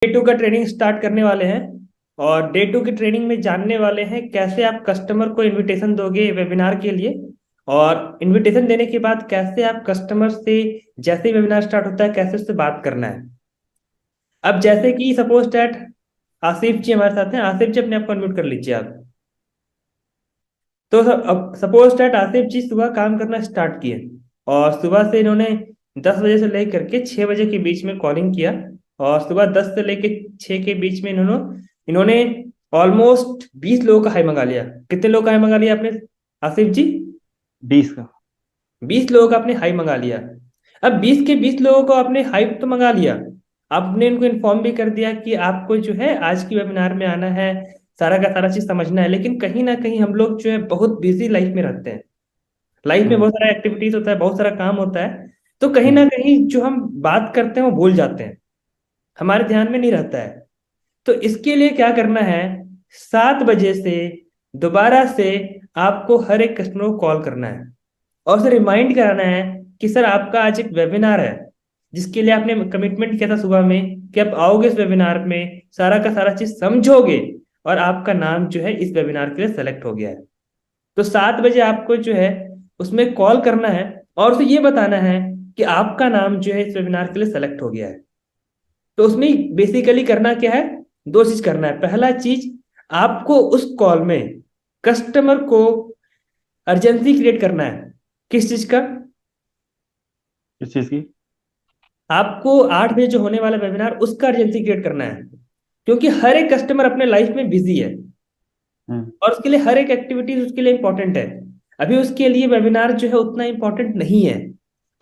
Day to का training start करने वाले हैं। और डे टू की ट्रेनिंग में जानने वाले हैं कैसे आप कस्टमर को इनविटेशन दोगे वेबिनार के लिए। और इनविटेशन देने के बाद कैसे आप कस्टमर से जैसे ही वेबिनार स्टार्ट होता है कैसे उससे बात करना है। अब जैसे कि सपोज दैट आसिफ जी हमारे साथ हैं। आसिफ जी अपने आप को अनम्यूट कर लीजिए आप। तो अब सपोज दैट आसिफ जी सुबह काम करना स्टार्ट किए और सुबह से इन्होंने 10 बजे से लेकर के 6 बजे के बीच में कॉलिंग किया। और सुबह 10 से लेकर 6 के बीच में इन्होंने इन्होंने ऑलमोस्ट 20 लोगों का हाई मंगा लिया। कितने लोगों का हाई मंगा लिया आपने आसिफ जी? 20 का। 20 लोगों का आपने हाई मंगा लिया। अब 20 के 20 लोगों को आपने हाई तो मंगा लिया। आपने उनको इन्फॉर्म भी कर दिया कि आपको जो है आज की वेबिनार में आना है, सारा का सारा चीज समझना है। लेकिन कहीं ना कहीं हम लोग जो है बहुत बिजी लाइफ में रहते हैं। लाइफ में हम्म। बहुत सारा एक्टिविटीज होता है, बहुत सारा काम होता है। तो कहीं ना हम्म। कहीं जो हम बात करते हैं वो भूल जाते हैं, हमारे ध्यान में नहीं रहता है। तो इसके लिए क्या करना है, 7 बजे से दोबारा से आपको हर एक कस्टमर को कॉल करना है और उसे रिमाइंड कराना है कि सर आपका आज एक वेबिनार है जिसके लिए आपने कमिटमेंट किया था सुबह में कि आप आओगे इस वेबिनार में, सारा का सारा चीज समझोगे और आपका नाम जो है इस वेबिनार के लिए सेलेक्ट हो गया है। तो 7 बजे आपको जो है उसमें कॉल करना है और उसे ये बताना है कि आपका नाम जो है इस वेबिनार के लिए सेलेक्ट हो गया है। तो उसमें बेसिकली करना क्या है, दो चीज करना है। पहला चीज, आपको उस कॉल में कस्टमर को अर्जेंसी क्रिएट करना है। किस चीज का? किस चीज की? आपको 8 बजे जो होने वाला वेबिनार उसका अर्जेंसी क्रिएट करना है। क्योंकि हर एक कस्टमर अपने लाइफ में बिजी है हम्म। और उसके लिए हर एक एक्टिविटीज उसके लिए इंपॉर्टेंट है। अभी उसके लिए वेबिनार जो है उतना इंपॉर्टेंट नहीं है।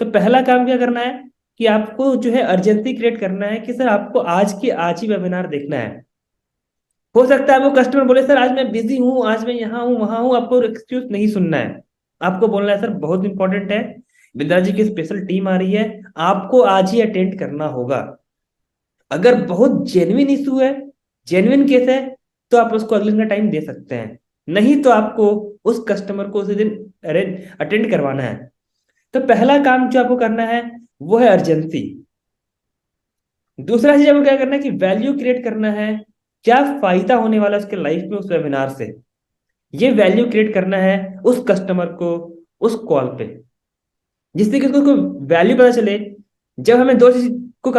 तो पहला काम क्या करना है कि आपको जो है अर्जेंसी क्रिएट करना है कि सर आपको आज के आज ही वेबिनार देखना है। हो सकता है वो कस्टमर बोले सर आज मैं बिजी हूँ, आज मैं यहाँ हूँ वहां हूँ। आपको एक्सक्यूज नहीं सुनना है, आपको बोलना है सर बहुत इंपॉर्टेंट है, बिंद्रा जी की स्पेशल टीम आ रही है, आपको आज ही अटेंड करना होगा। अगर बहुत जेन्युइन इशू है, जेन्युइन केस है, तो आप उसको अगले दिन का टाइम दे सकते हैं। नहीं तो आपको उस कस्टमर को उसी दिन अटेंड करवाना है। तो पहला काम जो आपको करना है वो है अर्जेंसी। दूसरा चीज आपको क्या करना है कि वैल्यू क्रिएट करना है। क्या फायदा होने वाला है उसके लाइफ में उस वेबिनार से, ये वैल्यू क्रिएट करना है उस कस्टमर को उस कॉल पे, जिससे कि उसको वैल्यू पता चले। जब हमें दो चीज को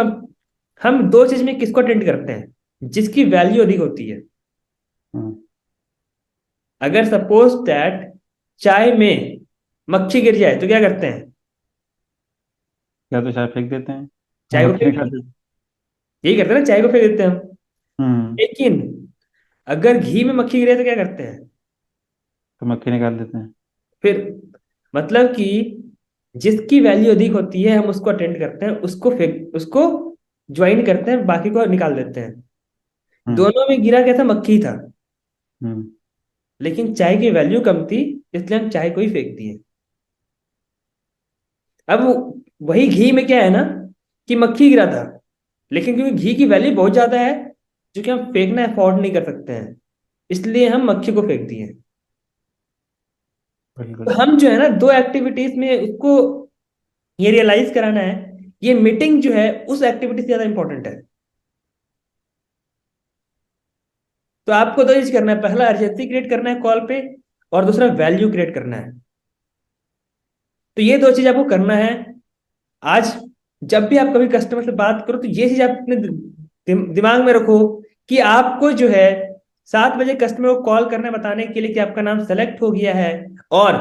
हम दो चीज में किसको अटेंड करते हैं, जिसकी वैल्यू अधिक होती है। हम्म। अगर सपोज दैट चाय में मक्खी गिर जाए तो क्या करते हैं? या तो चाय फेंक देते हैं या चाय को मक्खी फेंक, निकाल देते यही करते हैं ना, चाय को फेंक देते हैं हम। हैं। हम्म। लेकिन अगर घी में मक्खी गिरे तो क्या करते हैं? तो मक्खी निकाल देते हैं। फिर मतलब कि जिसकी वैल्यू अधिक होती है हम उसको अटेंड करते हैं, उसको ज्वाइन करते हैं, बाकी को निकाल देते हैं। हम्म। दोनों में गिरा क्या था? मक्खी था। हम्म। लेकिन चाय की वैल्यू कम थी, इसलिए हम चाय को ही फेंक दिए। अब वही घी में क्या है ना कि मक्खी गिरा था, लेकिन क्योंकि घी की वैल्यू बहुत ज्यादा है, जो कि हम फेंकना अफोर्ड नहीं कर सकते हैं, इसलिए हम मक्खी को फेंक दिए। बिल्कुल। तो हम जो है ना दो एक्टिविटीज में उसको ये रियलाइज कराना है, ये मीटिंग जो है उस एक्टिविटी से ज्यादा इंपॉर्टेंट है। तो आपको दो चीज करना है, पहला अर्जेंसी क्रिएट करना है कॉल पे और दूसरा वैल्यू क्रिएट करना है। तो ये दो चीज आपको करना है आज। जब भी आप कभी कस्टमर से बात करो तो ये चीज आप अपने दिमाग में रखो कि आपको जो है 7 बजे कस्टमर को कॉल करना है बताने के लिए कि आपका नाम सेलेक्ट हो गया है। और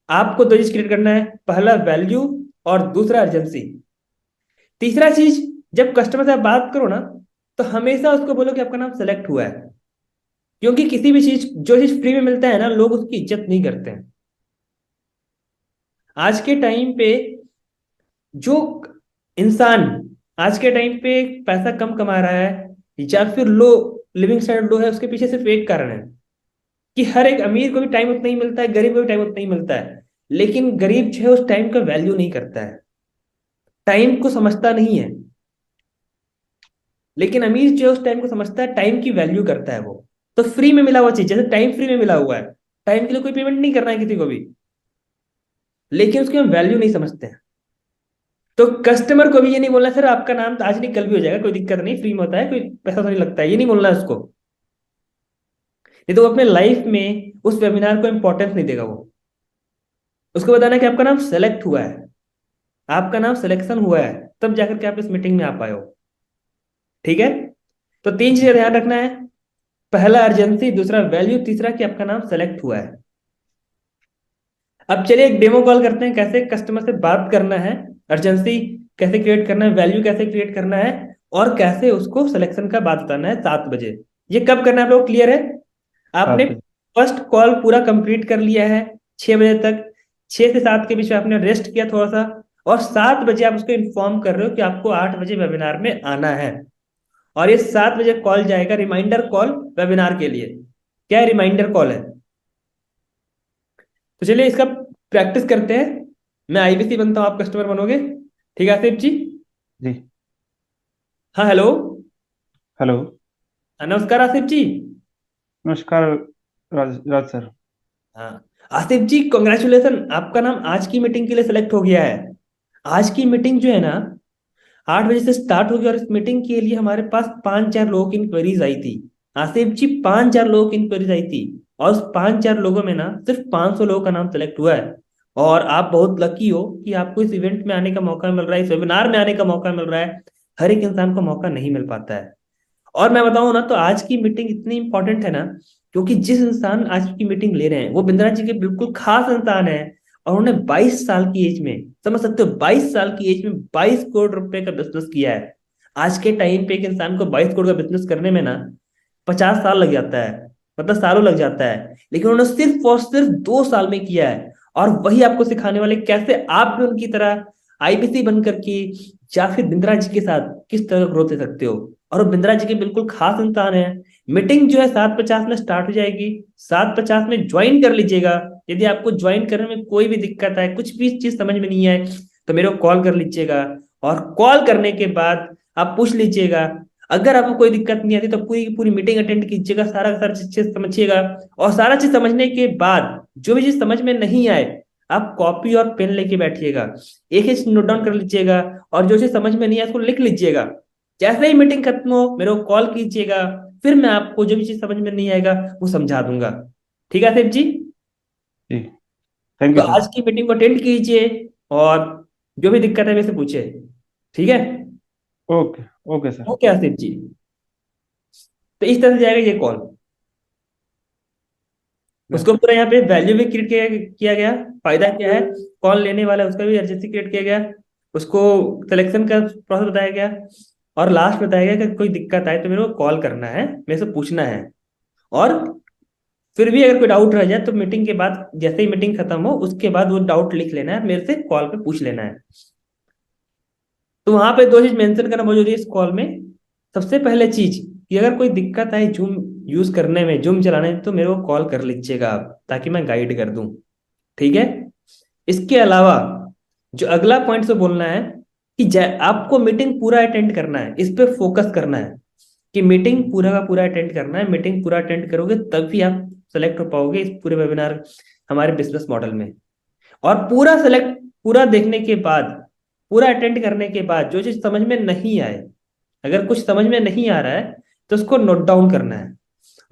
आपको दो चीज क्रिएट करना है, पहला वैल्यू और दूसरा अर्जेंसी। तीसरा चीज, जब कस्टमर से आप बात करो ना तो हमेशा उसको बोलो कि आपका नाम सेलेक्ट हुआ है। क्योंकि किसी भी चीज जो चीज फ्री में मिलता है ना लोग उसकी इज्जत नहीं करते हैं। आज के टाइम पे जो इंसान आज के टाइम पे पैसा कम कमा रहा है या फिर लो लिविंग स्टैंडर्ड लो है, उसके पीछे सिर्फ एक कारण है कि हर एक अमीर को भी टाइम उतना ही मिलता है, गरीब को भी टाइम उतना ही मिलता है। लेकिन गरीब जो है उस टाइम का वैल्यू नहीं करता है, टाइम को समझता नहीं है। लेकिन अमीर जो है उस टाइम को समझता है, टाइम की वैल्यू करता है वो। तो फ्री में मिला हुआ चीज, जैसे टाइम फ्री में मिला हुआ है, टाइम के लिए कोई पेमेंट नहीं करना है किसी को भी, लेकिन उसकी हम वैल्यू नहीं समझते हैं। तो कस्टमर को भी ये नहीं बोलना सर आपका नाम तो आज नहीं कल भी हो जाएगा, कोई दिक्कत नहीं, फ्री में होता है, कोई पैसा तो नहीं लगता है, ये नहीं बोलना है उसको। नहीं तो वो अपने लाइफ में उस वेबिनार को इंपॉर्टेंस नहीं देगा वो। उसको बताना है कि आपका नाम सेलेक्ट हुआ है, आपका नाम सिलेक्शन हुआ है, तब जाकर के आप इस मीटिंग में आ पाए हो। ठीक है। तो तीन चीजें ध्यान रखना है। पहला अर्जेंसी, दूसरा वैल्यू, तीसरा कि आपका नाम सेलेक्ट हुआ है। अब चलिए एक डेमो कॉल करते हैं, कैसे कस्टमर से बात करना है, अर्जेंसी कैसे क्रिएट करना है, वैल्यू कैसे क्रिएट करना है, और कैसे उसको सिलेक्शन का बात बताना है 7 बजे। ये कब करना है आप लोग क्लियर है? आपने 7 बजे। फर्स्ट कॉल पूरा कंप्लीट कर लिया है 6 बजे तक, 6 से 7 के बीच में आपने रेस्ट किया थोड़ा सा, और 7 बजे आप उसको इन्फॉर्म कर रहे हो कि आपको 8 बजे वेबिनार में आना है। और ये 7 बजे कॉल जाएगा रिमाइंडर कॉल वेबिनार के लिए। क्या रिमाइंडर कॉल है? तो चलिए इसका प्रैक्टिस करते हैं। मैं आईबीसी बनता हूँ, आप कस्टमर बनोगे। ठीक है आसिफ जी? जी। हाँ हेलो। हेलो। हाँ, नमस्कार आसिफ जी। नमस्कार। राज सर। हाँ आसिफ जी, कॉन्ग्रेचुलेसन, आपका नाम आज की मीटिंग के लिए सिलेक्ट हो गया है। आज की मीटिंग जो है ना 8 बजे से स्टार्ट होगी, और इस मीटिंग के लिए हमारे पास 5-4 लोगों की इंक्वायरीज आई थी। आसिफ जी 5-4 लोगों की इंक्वायरीज आई थी, और उस 5-4 लोगों में ना सिर्फ 500 लोगों का नाम सेलेक्ट हुआ है। और आप बहुत लकी हो कि आपको इस इवेंट में आने का मौका मिल रहा है, इस वेबिनार में आने का मौका मिल रहा है। हर एक इंसान को मौका नहीं मिल पाता है। और मैं बताऊं ना तो आज की मीटिंग इतनी इंपॉर्टेंट है ना, क्योंकि जिस इंसान आज की मीटिंग ले रहे हैं वो बिंद्रा जी के बिल्कुल खास इंसान है। और उन्होंने 22 साल की एज में, समझ सकते हो, 22 साल की एज में 22 करोड़ रुपए का बिजनेस किया है। आज के टाइम पे एक इंसान को 22 करोड़ का बिजनेस करने में ना 50 साल लग जाता है, मतलब सालों लग जाता है, लेकिन उन्होंने सिर्फ और सिर्फ 2 साल में किया है। और वही आपको सिखाने वाले कैसे आप भी उनकी तरह आईबीसी बनकर के, या फिर बिंद्रा जी के साथ किस तरह ग्रोथ दे सकते हो। और वो बिंद्रा जी के बिल्कुल खास इंसान है। मीटिंग जो है 7:50 में स्टार्ट हो जाएगी, 7:50 में ज्वाइन कर लीजिएगा। यदि आपको ज्वाइन करने में कोई भी दिक्कत है, कुछ भी चीज समझ में नहीं आए, तो मेरे को कॉल कर लीजिएगा। और कॉल करने के बाद आप पूछ लीजिएगा। अगर आपको कोई दिक्कत नहीं आती तो पूरी की पूरी मीटिंग अटेंड कीजिएगा, सारा का सारा चीज समझिएगा। और सारा चीज समझने के बाद जो भी चीज समझ में नहीं आए, आप कॉपी और पेन लेके बैठिएगा, एक एक नोट डाउन कर लीजिएगा, और जो चीज समझ में नहीं आए उसको लिख लीजिएगा। जैसे ही मीटिंग खत्म हो मेरे को कॉल कीजिएगा, फिर मैं आपको जो भी चीज समझ में नहीं आएगा वो समझा दूंगा। ठीक है सेठ जी? जी। थैंक तो यू सर। आज की मीटिंग को अटेंड कीजिए, और जो भी दिक्कत है वैसे पूछे। ठीक है? Okay. Okay sir. Okay Asif ji. तो इस तरह से जाएगा ये कॉल। डन। उसको पूरा यहाँ पे वैल्यू भी क्रिएट किया गया। फायदा क्या है, कॉल लेने वाला है उसका भी अर्जेंसी क्रिएट किया गया, उसको सिलेक्शन का प्रोसेस बताया गया, और लास्ट बताया गया कि कोई दिक्कत आए तो मेरे को कॉल करना है, मेरे से पूछना है। और फिर भी अगर कोई डाउट रह जाए तो मीटिंग के बाद, जैसे ही मीटिंग खत्म हो उसके बाद वो डाउट लिख लेना है, मेरे से कॉल पे पूछ लेना है। तो वहां पे दो चीज मेंशन करना बहुत जरूरी है इस कॉल में। सबसे पहले चीज कि अगर कोई दिक्कत आए जूम यूज करने में, जूम चलाने में, तो मेरे को कॉल कर लीजिएगा आप, ताकि मैं गाइड कर दूं। ठीक है? इसके अलावा जो अगला पॉइंट से बोलना है कि आपको मीटिंग पूरा अटेंड करना है, इस पे फोकस करना है कि मीटिंग पूरा का पूरा अटेंड करना है। मीटिंग पूरा अटेंड करोगे तभी आप सेलेक्ट हो पाओगे इस पूरे वेबिनार हमारे बिजनेस मॉडल में। और पूरा सेलेक्ट, पूरा देखने के बाद, पूरा अटेंड करने के बाद जो चीज समझ में नहीं आए, अगर कुछ समझ में नहीं आ रहा है तो उसको नोट डाउन करना है।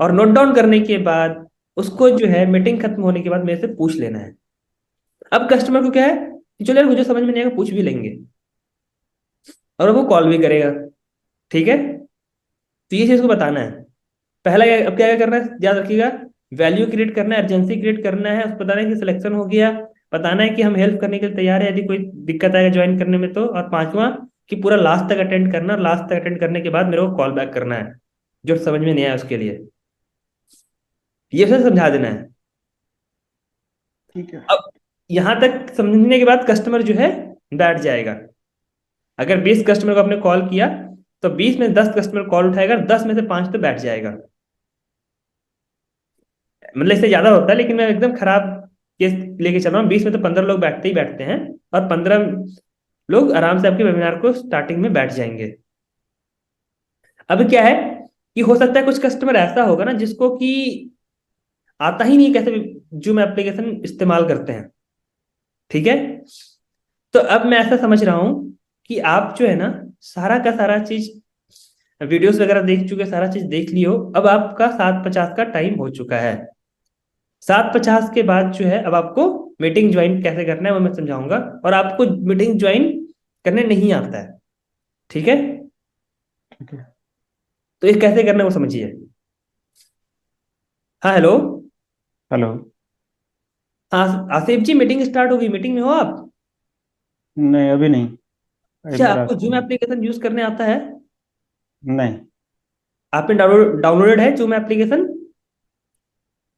और नोट डाउन करने के बाद उसको जो है मीटिंग खत्म होने के बाद मेरे से पूछ लेना है। अब कस्टमर को क्या है कि चलो यार मुझे समझ में नहीं आएगा, पूछ भी लेंगे, और वो कॉल भी करेगा। ठीक है? तो ये चीज को बताना है। पहला अब क्या क्या करना है याद रखिएगा। वैल्यू क्रिएट करना है, अर्जेंसी क्रिएट करना है, उसको बताना है कि सिलेक्शन हो गया, बताना है कि हम हेल्प करने के लिए तैयार है यदि कोई दिक्कत आएगा ज्वाइन करने में तो, और पांचवा कि पूरा लास्ट तक अटेंड करना, और लास्ट तक अटेंड करने के बाद मेरे को कॉल बैक करना है जो समझ में नहीं आया उसके लिए। ये सब समझा देना है। ठीक है। अब यहां तक समझने के बाद कस्टमर जो है बैठ जाएगा। अगर 20 कस्टमर को आपने कॉल किया तो 20 में 10 कस्टमर कॉल उठाएगा, 10 में से 5 तो बैठ जाएगा। मतलब इससे ज्यादा होता है, लेकिन मैं एकदम खराब केस लेके चल रहा हूँ। 20 में तो 15 लोग बैठते ही बैठते हैं, और 15 लोग आराम से आपके वेबिनार को स्टार्टिंग में बैठ जाएंगे। अब क्या है कि हो सकता है कुछ कस्टमर ऐसा होगा ना जिसको कि आता ही नहीं कैसे जूम एप्लीकेशन इस्तेमाल करते हैं। ठीक है? तो अब मैं ऐसा समझ रहा हूं कि आप जो है ना सारा का सारा चीज, वीडियोस वगैरह देख चुके, सारा चीज देख लियो। अब आपका 7:50 का टाइम हो चुका है। 7:50 के बाद जो है अब आपको मीटिंग ज्वाइन कैसे करना है वो मैं समझाऊंगा। और आपको मीटिंग ज्वाइन करने नहीं आता है, ठीक है? ठीक है। तो ये कैसे करना है वो समझिए। हाँ, हेलो। हेलो। हाँ आसिफ जी, मीटिंग स्टार्ट होगी, मीटिंग में हो आप? नहीं, अभी नहीं। अच्छा, इधर आपको जूम आते। एप्लीकेशन यूज करने आता है? नहीं। आपने डाउनलोडेड है जूम एप्लीकेशन?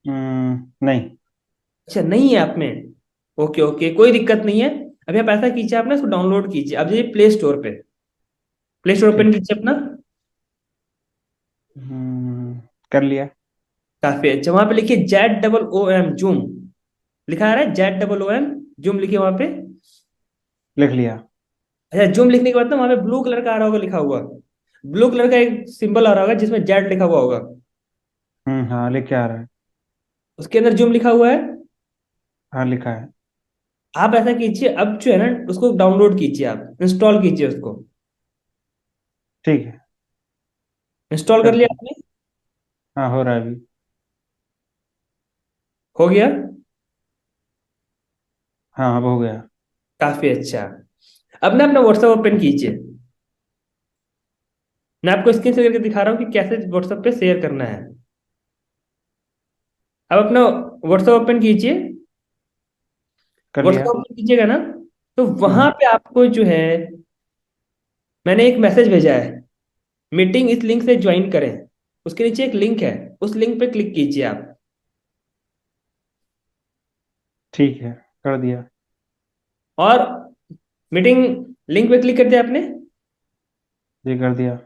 नहीं। अच्छा, नहीं है आप में। ओके ओके, कोई दिक्कत नहीं है। अभी आप ऐसा कीजिए, आप ना इसको डाउनलोड कीजिए। अब जाइए प्ले स्टोर पे, प्ले स्टोर ओपन ठीक। कीजिए अपना। कर लिया। काफी अच्छा, वहां पे लिखिए ZOOM जूम। लिखा आ रहा है ZOOM जूम, लिखिए वहां पे। लिख लिया। अच्छा, जूम लिखने के बाद ना वहां पे ब्लू कलर का आ रहा होगा लिखा हुआ। ब्लू कलर का एक सिंबल आ रहा होगा जिसमें जेड लिखा हुआ होगा। हाँ, लिख के आ रहा है। उसके अंदर जूम लिखा हुआ है। हाँ, लिखा है। आप ऐसा कीजिए, अब जो है ना उसको डाउनलोड कीजिए, आप इंस्टॉल कीजिए उसको। ठीक है। इंस्टॉल कर कर लिया दिया। आपने? हाँ, हो रहा है अभी। हो गया? हाँ, अब हो गया। काफी अच्छा। अब ना अपना व्हाट्सएप ओपन कीजिए। मैं आपको स्क्रीन से करके दिखा रहा हूँ कि कैसे व्हाट्सएप पे शेयर करना है। अब अपना व्हाट्सएप ओपन कीजिए। कर लिया। व्हाट्सएप ओपन कीजिएगा ना, तो वहां हम्म। पे आपको जो है मैंने एक मैसेज भेजा है, मीटिंग इस लिंक से ज्वाइन करें। उसके नीचे एक लिंक है, उस लिंक पे क्लिक कीजिए आप। ठीक है, कर दिया। और मीटिंग लिंक पे क्लिक कर दिया आपने? ये कर दिया।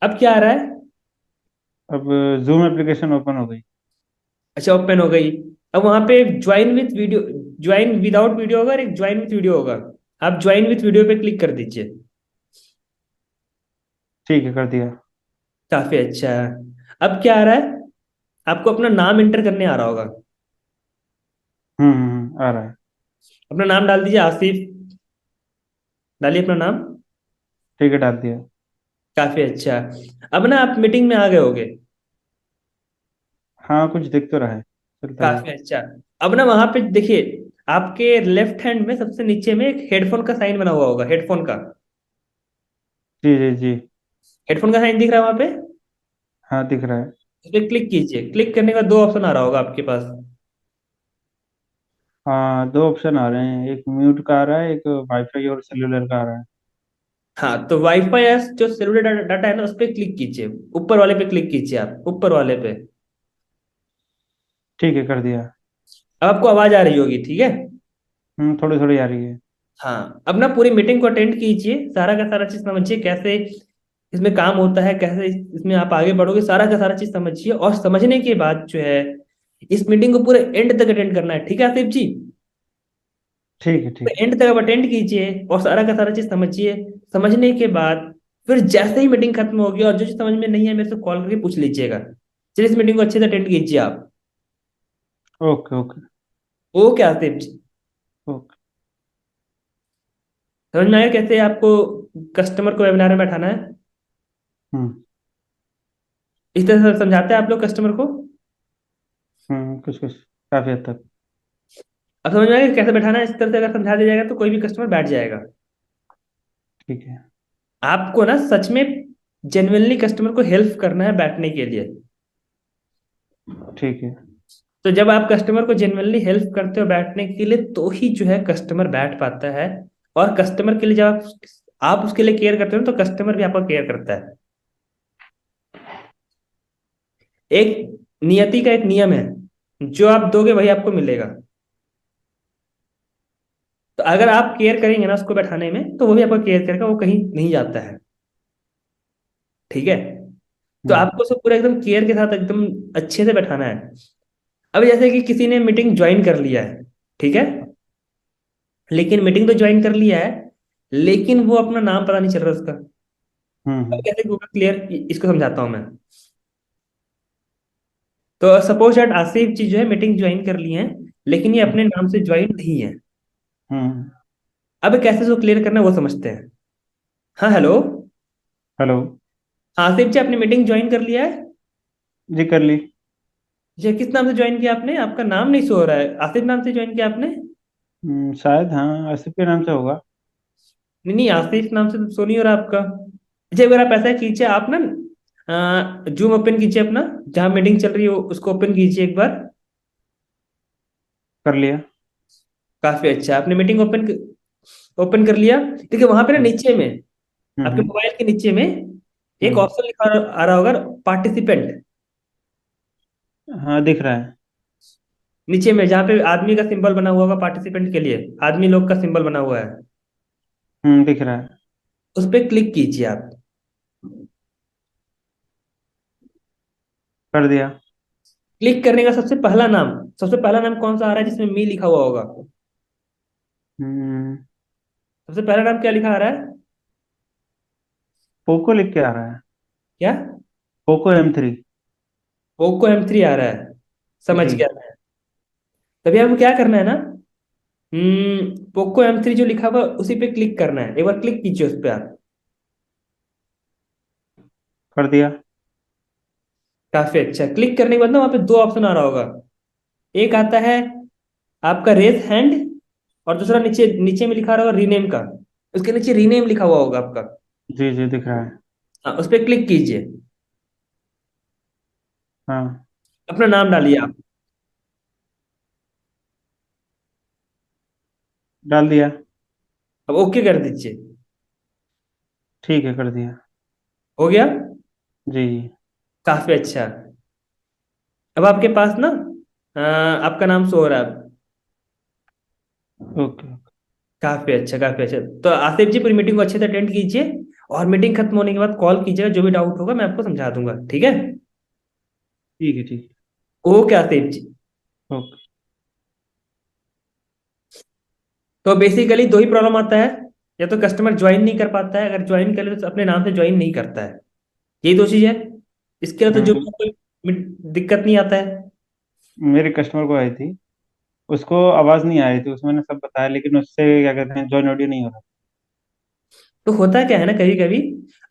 अब क्या आ रहा है? अब जूम एप्लीकेशन ओपन हो गई। अच्छा, ओपन हो गई। अब वहां पे join with video, join without video होगा और एक ज्वाइन विथ वीडियो होगा। आप ज्वाइन विथ वीडियो पे क्लिक कर दीजिए। ठीक है, कर दिया। काफी अच्छा। अब क्या आ रहा है? आपको अपना नाम एंटर करने आ रहा होगा। आ रहा है। अपना नाम डाल दीजिए, आसिफ। डालिए अपना नाम। ठीक है, डाल दिया। काफी अच्छा। अब ना आप मीटिंग में आ गए होगे। हाँ, कुछ दिख तो रहा है। चलता है। काफी अच्छा। अब ना वहां पे देखिए, आपके लेफ्ट हैंड में सबसे नीचे में एक हेडफोन का साइन बना हुआ होगा, हेडफोन का। जी जी जी। हेडफोन का साइन दिख रहा है वहां पे? हाँ, दिख रहा है। उस पर क्लिक कीजिए। क्लिक करने का दो ऑप्शन आ रहा होगा आपके पास। हाँ, दो ऑप्शन आ रहे हैं, एक म्यूट का आ रहा है, एक वाईफाई और सेल्युलर का आ रहा है। हाँ, तो वाईफाई या जो सेलुलर डाटा है ना उस पर क्लिक कीजिए। ऊपर वाले पे क्लिक कीजिए, आप ऊपर वाले पे। ठीक है, कर दिया। अब आपको आवाज आ रही होगी, ठीक है? थोड़ी थोड़ी आ रही है। हाँ, अब ना पूरी मीटिंग को अटेंड कीजिए, सारा का सारा चीज समझिए कैसे इसमें काम होता है, कैसे इसमें आप आगे बढ़ोगे, सारा का सारा चीज समझिए। और समझने के बाद जो है इस मीटिंग को पूरे एंड तक अटेंड करना है, ठीक है आसिफ जी? ठीक है। ठीक है। एंड तक आप अटेंड कीजिए और सारा का सारा चीज समझिए। समझने के बाद फिर जैसे ही मीटिंग खत्म होगी और जो चीज समझ में नहीं है मेरे से कॉल करके पूछ लीजिएगा। चलिए, इस मीटिंग को अच्छे से अटेंड कीजिए आप। Okay okay. ओके आसिफ जी। ओके। समझ में आया कैसे आपको कस्टमर को वेबिनार में बैठाना है? हम्म इस तरह से समझाते हैं आप लोग कस्टमर को? कुछ कुछ काफी हद तक। अब समझ में आया कि कैसे बैठाना है? इस तरह से अगर समझा दिया जाएगा तो कोई भी कस्टमर बैठ जाएगा। ठीक है। आपको ना सच में जेन्युइनली कस्टमर को हेल्प करना है बैठने के लिए। ठीक है। तो जब आप कस्टमर को जेन्युइनली हेल्प करते हो बैठने के लिए तो ही जो है कस्टमर बैठ पाता है। और कस्टमर के लिए जब आप उसके लिए केयर करते हो तो कस्टमर भी आपका केयर करता है। एक नियति का एक नियम है, जो आप दोगे वही आपको मिलेगा। तो अगर आप केयर करेंगे ना उसको बैठाने में तो वो भी आपका केयर करेगा, वो कहीं नहीं जाता है, ठीक है? तो हम्म आपको सब पूरा एकदम केयर के साथ एकदम अच्छे से बैठाना है। अब जैसे कि किसी ने मीटिंग ज्वाइन कर लिया है, ठीक है? लेकिन मीटिंग तो ज्वाइन कर लिया है, लेकिन वो अपना नाम पता नहीं चल रहा उसका। अब हम्म कैसे होगा क्लियर, इसको समझाता हूं मैं। तो सपोज दैट आसिफ जी जो है मीटिंग ज्वाइन कर ली है, लेकिन ये हम्म अपने नाम से ज्वाइन नहीं है। हम्म अब कैसे इसको क्लियर करना है वो समझते हैं। हाँ हेलो। हेलो। आसिफ जी, आपने मीटिंग ज्वाइन कर लिया है? जी कर ली। जी, किस नाम से ज्वाइन किया आपने? आपका नाम नहीं शो हो रहा है। आसिफ नाम से ज्वाइन किया आपने? शायद हाँ, आसिफ के नाम से होगा। नहीं नहीं, आसिफ नाम से तो शो नहीं हो रहा आपका। अच्छा, अगर आप ऐसा कीजिए, आप ना जूम ओपन कीजिए अपना, जहाँ मीटिंग चल रही हो उसको ओपन कीजिए एक बार। कर लिया। काफी अच्छा, आपने मीटिंग ओपन ओपन कर लिया। देखिए वहां पे ना हम्म। नीचे में, आपके हम्म। मोबाइल के नीचे में एक हम्म। ऑप्शन लिखा आ रहा होगा, पार्टिसिपेंट। हाँ दिख रहा है। नीचे में जहाँ पे आदमी का सिंबल बना हुआ होगा, पार्टिसिपेंट के लिए आदमी लोग का सिंबल बना हुआ है, दिख रहा है। उस पर क्लिक कीजिए आप। कर दिया। क्लिक करने का सबसे पहला नाम कौन सा आ रहा है जिसमें मी लिखा हुआ होगा? हम्म। सबसे पहला नाम क्या लिखा आ रहा है? पोको लिख के आ रहा है। क्या? Poco M3। पोको M3 आ रहा है। समझ जी। गया मैं। तभी आपको क्या करना है ना, पोको M3 जो लिखा हुआ है, उसी पे क्लिक करना है। एक बार क्लिक कीजिए उस पे आप। कर दिया। काफी अच्छा, क्लिक करने के बाद ना वहाँ पे दो ऑप्शन आ रहा होगा। एक आता है आपका रेज हैंड, और दूसरा नीचे नीचे में लिखा होगा रीनेम का। उसके नीचे रीनेम लिखा हुआ होगा आपका। जी जी दिख रहा है। हाँ, उस पर क्लिक कीजिए। हाँ। अपना नाम डालिए आप। डाल दिया। अब ओके कर दीजिए। ठीक है, कर दिया। हो गया। जी जी। काफी अच्छा। अब आपके पास ना आपका नाम शो हो रहा है अब। Okay okay. काफी अच्छा, काफी अच्छा। तो आसिफ जी, पूरी मीटिंग को अच्छे से अटेंड कीजिए, और मीटिंग खत्म होने के बाद कॉल कीजिएगा, जो भी डाउट होगा मैं आपको समझा दूंगा, ठीक है? ठीक है। ठीक ओके आसिफ जी। है। ओके। तो बेसिकली दो ही प्रॉब्लम आता है, या तो कस्टमर ज्वाइन नहीं कर पाता है, अगर ज्वाइन कर ले तो अपने नाम से ज्वाइन नहीं करता है। यही दो चीज है। इसके अलावा तो जो हम्म। कोई दिक्कत नहीं आता है। मेरे कस्टमर को आई थी, उसको आवाज़ नहीं आ रही थी, उसमें ने सब बताया, लेकिन उससे क्या कहते हैं, जॉइन ऑडियो नहीं हो रहा। तो होता क्या है ना, कभी कभी,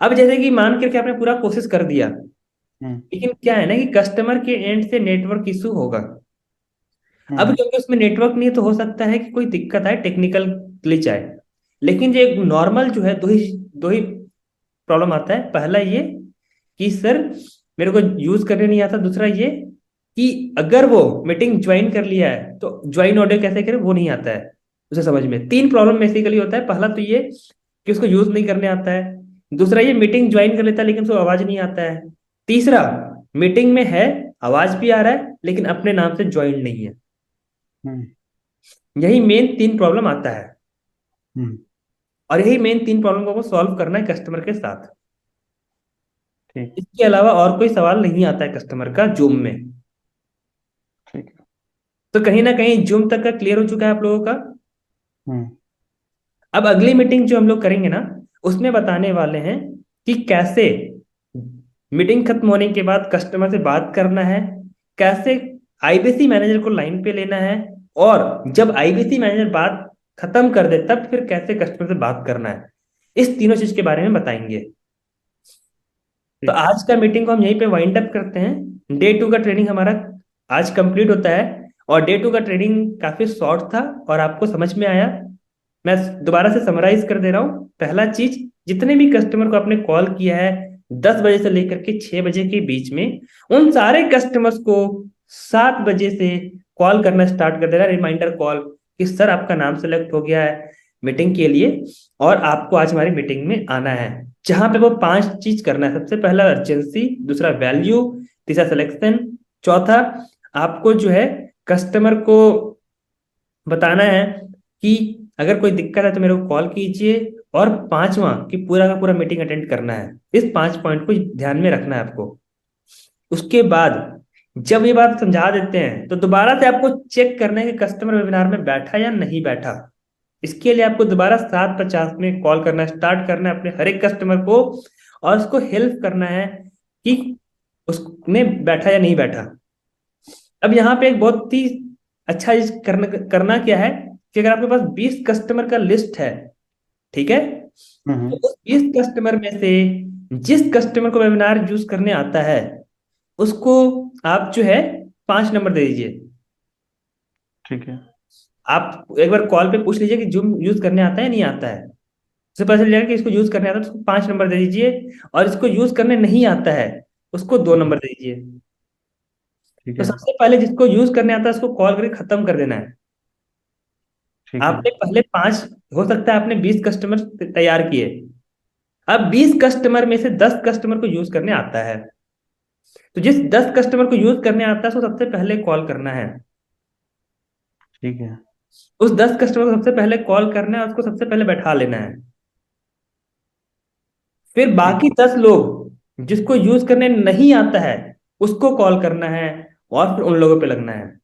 अब जैसे कि मान करके आपने पूरा कोशिश कर दिया, हम्म। लेकिन क्या है ना कि कस्टमर के एंड से नेटवर्क इशू होगा। अब हम्म। क्योंकि उसमें नेटवर्क नहीं है, तो हो सकता है कि कोई दिक्कत आए, टेक्निकल ग्लिच आए। लेकिन जो एक नॉर्मल जो है, दो ही प्रॉब्लम आता है। पहला ये कि सर मेरे को यूज करने नहीं आता, दूसरा ये कि अगर वो मीटिंग ज्वाइन कर लिया है तो ज्वाइन ऑडियो कैसे करे वो नहीं आता है उसे समझ में। तीन प्रॉब्लम बेसिकली होता है। पहला तो ये कि उसको यूज नहीं करने आता है। दूसरा ये मीटिंग ज्वाइन कर लेता है लेकिन उसको आवाज नहीं आता है। तीसरा, मीटिंग में है, आवाज भी आ रहा है लेकिन अपने नाम से ज्वाइन नहीं है। हम्म। यही मेन तीन प्रॉब्लम आता है, हम्म। और यही मेन तीन प्रॉब्लम को सॉल्व करना है कस्टमर के साथ। ठीक। इसके अलावा और कोई सवाल नहीं आता है कस्टमर का जूम में। ठीक है। तो कहीं ना कहीं जूम तक का क्लियर हो चुका है आप लोगों का। हम्म। अब अगली मीटिंग जो हम लोग करेंगे ना, उसमें बताने वाले हैं कि कैसे मीटिंग खत्म होने के बाद कस्टमर से बात करना है, कैसे आईबीसी मैनेजर को लाइन पे लेना है, और जब आईबीसी मैनेजर बात खत्म कर दे तब फिर कैसे कस्टमर से बात करना है। इस तीनों चीज के बारे में बताएंगे। तो ठीक। आज का मीटिंग को हम यहीं पे वाइंड अप करते हैं। डे टू का ट्रेनिंग हमारा आज कंप्लीट होता है, और डे टू का ट्रेनिंग काफी शॉर्ट था और आपको समझ में आया। मैं दोबारा से समराइज कर दे रहा हूँ। पहला चीज, जितने भी कस्टमर को आपने कॉल किया है 10 बजे से लेकर के 6 बजे के बीच में, उन सारे कस्टमर्स को 7 बजे से कॉल करना स्टार्ट कर देना, रिमाइंडर कॉल कि सर आपका नाम सेलेक्ट हो गया है मीटिंग के लिए, और आपको आज हमारी मीटिंग में आना है। जहां पे वो पांच चीज करना है। सबसे पहला अर्जेंसी, दूसरा वैल्यू, तीसरा सिलेक्शन, चौथा आपको जो है कस्टमर को बताना है कि अगर कोई दिक्कत है तो मेरे को कॉल कीजिए, और पांचवा कि पूरा का पूरा मीटिंग अटेंड करना है। इस 5 पॉइंट को ध्यान में रखना है आपको। उसके बाद जब ये बात समझा देते हैं तो दोबारा से आपको चेक करना है कि कस्टमर वेबिनार में बैठा या नहीं बैठा। इसके लिए आपको दोबारा 7:50 में कॉल करना स्टार्ट करना है अपने हर एक कस्टमर को, और उसको हेल्प करना है कि उसने बैठा या नहीं बैठा। अब यहाँ पे एक बहुत ही अच्छा चीज करना करना क्या है कि अगर आपके पास 20 कस्टमर का लिस्ट है, ठीक है, तो हम्म। उस 20 कस्टमर में से जिस कस्टमर को वेबिनार यूज करने आता है उसको आप जो है 5 नंबर दे दीजिए। ठीक है। आप एक बार कॉल पे पूछ लीजिए कि जूम यूज करने आता है नहीं आता है। उसे पता चल जाएगा कि इसको यूज करने आता है तो उसको 5 नंबर दे दीजिए, और इसको यूज करने नहीं आता है उसको 2 नंबर दे दीजिए। ठीक तो है। सबसे पहले जिसको यूज करने आता है उसको कॉल करके खत्म कर देना है। ठीक है। आपने पहले 5, हो सकता है आपने 20 कस्टमर तैयार किए, अब 20 कस्टमर में से 10 कस्टमर को यूज करने आता है। तो जिस 10 कस्टमर को यूज करने आता है उसको सबसे पहले कॉल करना है। ठीक है। उस 10 कस्टमर को सबसे पहले कॉल करना है, उसको सबसे पहले बैठा लेना है। फिर ठीक बाकी 10 लोग जिसको यूज करने नहीं आता है उसको कॉल करना है, और फिर उन लोगों पे लगना है।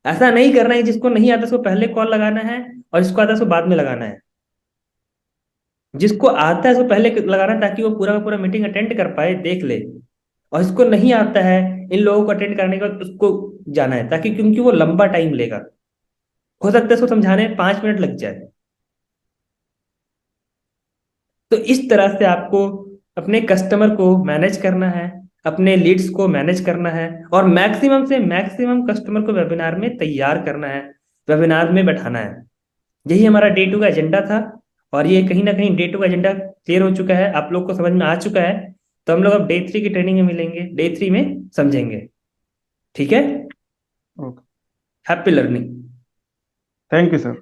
ऐसा नहीं करना है कि जिसको नहीं आता उसको पहले कॉल लगाना है और जिसको आता है उसको बाद में लगाना है। जिसको आता है उसको पहले लगाना है ताकि वो पूरा का पूरा मीटिंग अटेंड कर पाए, देख ले। और जिसको नहीं आता है इन लोगों को अटेंड करने के बाद उसको जाना है, ताकि क्योंकि वो लंबा टाइम लेगा, हो सकता है उसको समझाने में 5 मिनट लग जाए। तो इस तरह से आपको अपने कस्टमर को मैनेज करना है, अपने लीड्स को मैनेज करना है, और मैक्सिमम से मैक्सिमम कस्टमर को वेबिनार में तैयार करना है, वेबिनार में बैठाना है। यही हमारा डे 2 का एजेंडा था। और ये कहीं ना कहीं डे 2 का एजेंडा क्लियर हो चुका है, आप लोग को समझ में आ चुका है। तो हम लोग अब डे 3 की ट्रेनिंग में मिलेंगे, डे 3 में समझेंगे। ठीक है। Okay. Happy learning. Thank you sir.